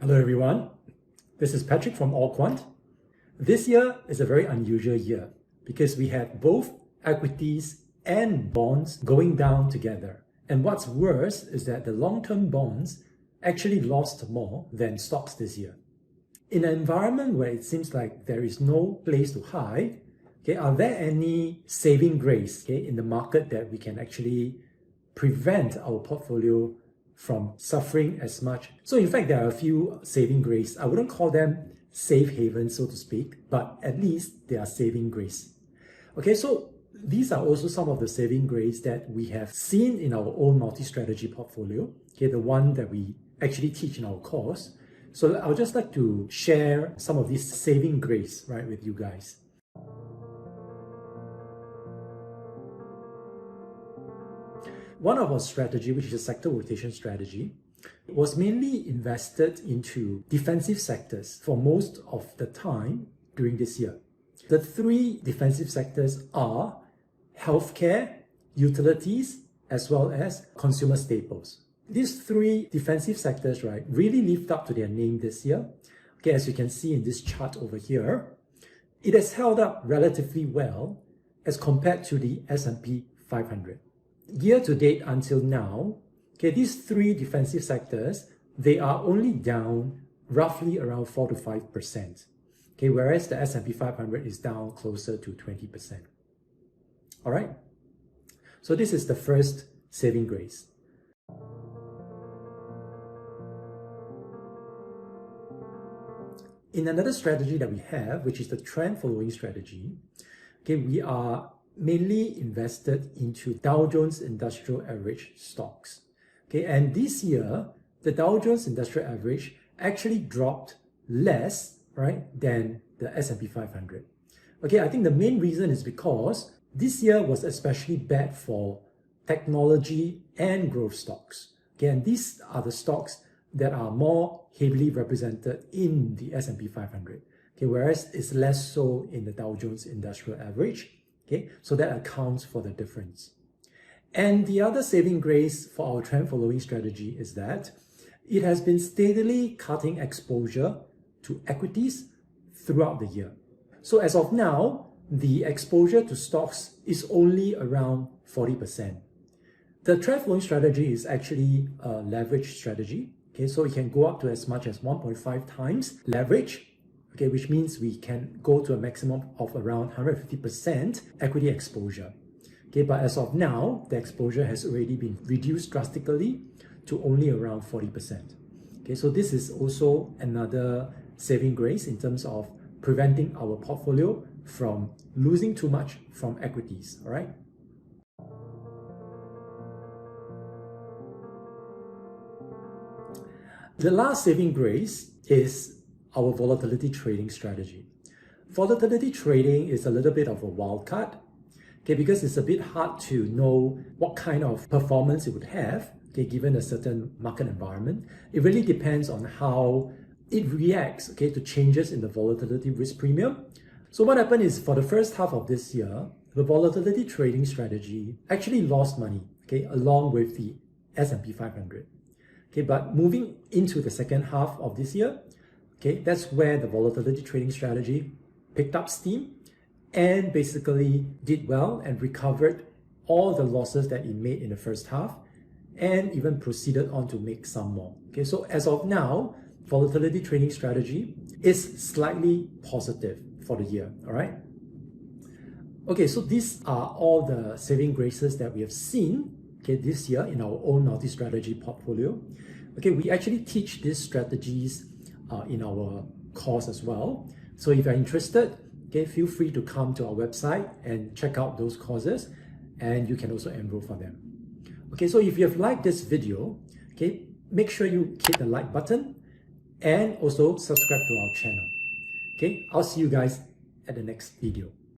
Hello everyone, this is Patrick from AllQuant. This year is a very unusual year because we had both equities and bonds going down together. And what's worse is that the long-term bonds actually lost more than stocks this year. In an environment where it seems like there is no place to hide, are there any saving grace in the market that we can actually prevent our portfolio from suffering as much? So in fact, there are a few saving grace. I wouldn't call them safe havens, so to speak, but at least they are saving grace. So these are also some of the saving grace that we have seen in our own multi-strategy portfolio, the one that we actually teach in our course. So I would just like to share some of these saving grace, with you guys. One of our strategy, which is a sector rotation strategy, was mainly invested into defensive sectors for most of the time during this year. The three defensive sectors are healthcare, utilities, as well as consumer staples. These three defensive sectors, really lived up to their name this year. As you can see in this chart over here, it has held up relatively well as compared to the S&P 500. Year to date until now, these three defensive sectors, they are only down roughly around 4 to 5%. Whereas the S&P 500 is down closer to 20%. All right. So this is the first saving grace. In another strategy that we have, which is the trend following strategy, we are mainly invested into Dow Jones Industrial Average stocks. And this year, the Dow Jones Industrial Average actually dropped less, than the S&P 500. I think the main reason is because this year was especially bad for technology and growth stocks. And these are the stocks that are more heavily represented in the S&P 500. Whereas it's less so in the Dow Jones Industrial Average. So that accounts for the difference. And the other saving grace for our trend following strategy is that it has been steadily cutting exposure to equities throughout the year. So as of now, the exposure to stocks is only around 40%. The trend following strategy is actually a leverage strategy. So it can go up to as much as 1.5 times leverage. Which means we can go to a maximum of around 150% equity exposure. But as of now, the exposure has already been reduced drastically to only around 40%. So this is also another saving grace in terms of preventing our portfolio from losing too much from equities. All right. The last saving grace is our volatility trading strategy. Volatility trading is a little bit of a wild card, because it's a bit hard to know what kind of performance it would have, given a certain market environment. It really depends on how it reacts, to changes in the volatility risk premium. So what happened is, for the first half of this year, the volatility trading strategy actually lost money, along with the S&P 500. But moving into the second half of this year, that's where the volatility trading strategy picked up steam and basically did well and recovered all the losses that it made in the first half and even proceeded on to make some more. So as of now, volatility trading strategy is slightly positive for the year. All right. So these are all the saving graces that we have seen this year in our own multi-strategy portfolio. We actually teach these strategies in our course as well. So if you're interested, feel free to come to our website and check out those courses, and you can also enroll for them. So if you have liked this video, make sure you hit the like button and also subscribe to our channel. I'll see you guys at the next video.